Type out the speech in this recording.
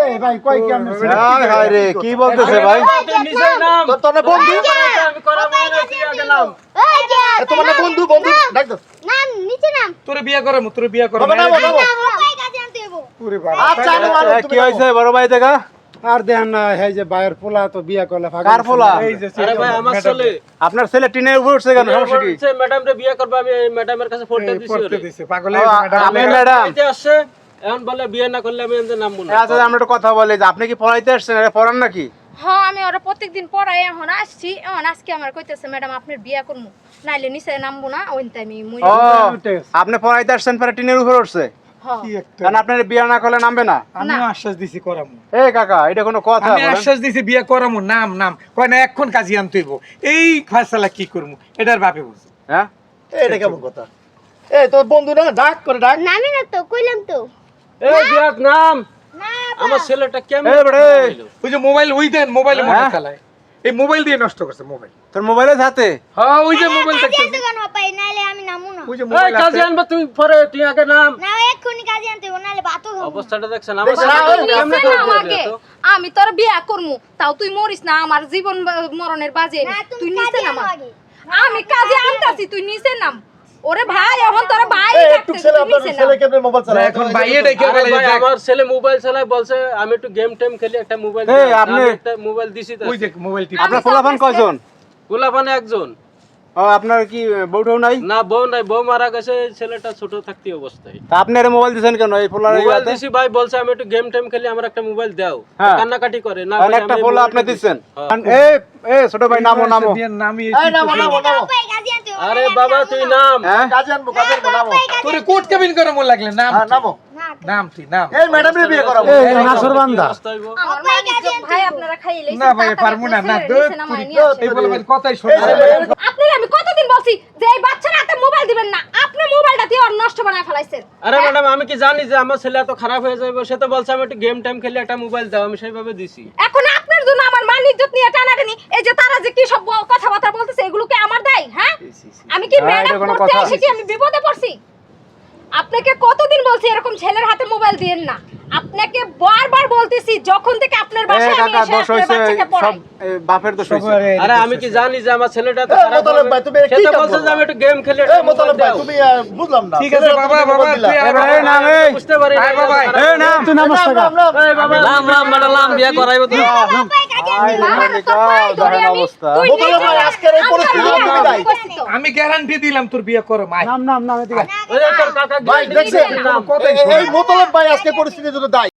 এই ভাই কই কেমনে হায় হায় রে কি বলতেছে ভাই নিজের নাম তোর না বন্ধু আমি করা মানে দিয়া গেলাম তোমার না বন্ধু বন্ধু ডাক দাও নাম নিচে নাম তোরে বিয়া করব তোরে বিয়া করব বাবা নামো নামো কই কাজে আনতে হইব পুরি ভাই আচ্ছা কি হইছে বড় ভাই দেখা আর দেখেন না এই যে ভাইয়ের পোলা তো বিয়া করলে ফাঁকা কার পোলা? এই যে আরে ভাই আমার ছেলে আপনার ছেলে টিনের উপর উঠছে কেন সমস্যা কি বলছে ম্যাডাম রে বিয়ে করব আমি ম্যাডামের কাছে ফোনটা দিছি পড়তে ওরে দিছে পাগলে আপনি ম্যাডাম এই যে আসছে এখন বলে বিয়ে না করলে আমি এমন নামবো না আচ্ছা আমরা একটা কথা বলি যে আপনি কি পড়াইতে আসছেন এটা পড়ান নাকি হ্যাঁ আমি ওরা প্রত্যেকদিন পড়াই এখন আসছি এখন আজকে আমার কইতেছে ম্যাডাম আপনার বিয়া করবো নাইলে নিচে নামবো না ওই আমি ও আপনি পড়াইতে আসছেন পরে টিনের উপর উঠছে কি একটা কারণ আপনার বিয়ে না করলে নামবে না আমি আশ্বাস দিছি করামু এই কাকা এটা কোনো কথা আমি বলেন? আশ্বাস দিছি বিয়া করামু নাম নাম কয় না এখন কাজী আনতে হইব এই ফায়সালা কি করমু এটার বাপে বুঝে হ্যাঁ এটা কেমন কথা এই তোর বন্ধু না ডাক করে ডাক নামই না তো কইলাম তো এই বিয়ার নাম না আমার ছেলেটা কেমন এই বড়ে ওই যে মোবাইল ওই দেন মোবাইলে মনে হ্যাঁ? চালায় এই মোবাইল দিয়ে নষ্ট করছে মোবাইল তোর মোবাইলের হাতে হ্যাঁ ওই যে মোবাইল কাজে দেখতেছি আনতে কেন পাই নাইলে আমি নামু না ওই যে এই মোবাইল কাজে আনবা তুই পরে তুই আগে নাম না এক্ষুনি কাজে আনতে হইব নাইলে ভাতও খাবো অবস্থাটা দেখছেন আমার দেখছেন, ছেলে ওই কেমনে নিচে নাম করে আগে বিয়ে তো? আমি তোর বিয়া করবো তাও তুই মরিস না আমার জীবন মরণের বাজে না তুই তুমি নিচে কাজে নাম আনো আগে আমি কাজে আনতাছি তুই নিচে নাম ওরে ভাই এখন তোর ভাই এই একটু ছেলে আপনার ছেলে কেমনে মোবাইল চালায় এখন বাইরে ডেকে আরে গেলে ভাই, দেখ আমার ছেলে মোবাইল চালায় বলছে আমি একটু গেম টেম খেলি একটা মোবাইল এই, দাও। আপনি- আমি একটা মোবাইল দিছি তো ওই যে মোবাইল টিপ আপনার পোলাপান কয়জন গোলাপানে একজন ও আপনার কি বউটাও নাই না বউ নাই বউ মারা গেছে ছেলেটা ছোট থাকতে অবস্থায় তা আপনি এর মোবাইল দিছেন কেন এই পোলার মোবাইল ইয়াতে দিছি ভাই বলছে আমি একটু গেম টেম খেলি আমার একটা মোবাইল দাও হ্যাঁ। কান্নাকাটি করে না কারণ ভাই, একটা আমি পোলা মোবাইলটা আপনি দিছি। দিচ্ছেন হ্যাঁ। এ ছোট ভাই নামো নামো বিয়ের নামই এই নামো নামো নামো কই কাজে আনতে হইব আরে বাবা তুই নাম হ্যাঁ কাজে আনবো নামো তোরে কোট কেবিন করে মন লাগলে নাম হ্যাঁ নামো না নাম তুই নাম এই ম্যাডাম রে বিয়ে করাবো এই নাসরবান্দা অবস্থা হইবো। আমার মালিক ভাই আপনারা খাইয়ে লইছেন না ভাই পারমু না না এই বলে ভাই কথাই শোনা আপনি আমি কতদিন বলছি যে এই বাচ্চার হাতে মোবাইল দিবেন না আপনি মোবাইলটা দিয়ে ওর নষ্ট বানায় ফেলাইছেন আরে ম্যাডাম আমি কি জানি যে আমার ছেলে এত খারাপ হয়ে যাবে সে তো বলছে আমি একটু গেম টাইম খেলে একটা মোবাইল দাও আমি সেইভাবে দিছি এখন আপনার জন্য আমার মান ইজ্জত নিয়ে টানাটানি এই যে তারা যে কি সব কথাবার্তা বলতেছে এগুলো কি আমার দায় হ্যাঁ আমি কি হ্যাঁ, এটা ম্যাডাম কোনো করতে কথা। এসে কি আমি বিপদে পড়ছি আপনাকে কতদিন বলছি এরকম ছেলের হাতে মোবাইল দিয়েন না আপনাকে বারবার বলতেছি যখন থেকে আপনার এ বাসায় আমি কাকা এসে দোষ আপনার হইছে বাচ্চাকে সব পড়াই বাপের দোষ হইছে আরে আমি কি জানি যে আমার ছেলেটা এত এ, খারাপ মোতালেব ভাই, তুমি সে কি তো কাম বলছে যে করলা? আমি একটু গেম খেলে এই মোতালেব ভাই তুমি বুঝলাম না ঠিক আছে বাবা বাবা তুই এ ভাই নাম এই বুঝতে পারি আয় বাবা এ নাম তুই নামস টাকা এই বাবা নাম নাম ম্যাডাম বিয়ে করাইবো তুমি কই কাজে আয় আনতে রে কাকা জাহেল অবস্থা মোতালেব ভাই আজকের এই পরিস্থিতি তুমি দায়ী আমি গ্যারান্টি দিলাম তোর বিয়ে করো মাই নাম নাম নাম এদিকে ওই তোর কাকা ভাই দেখছেন নাম কথাই এই মোতালেব ভাই আজকে পরিস্থিতির জন্য দায়ী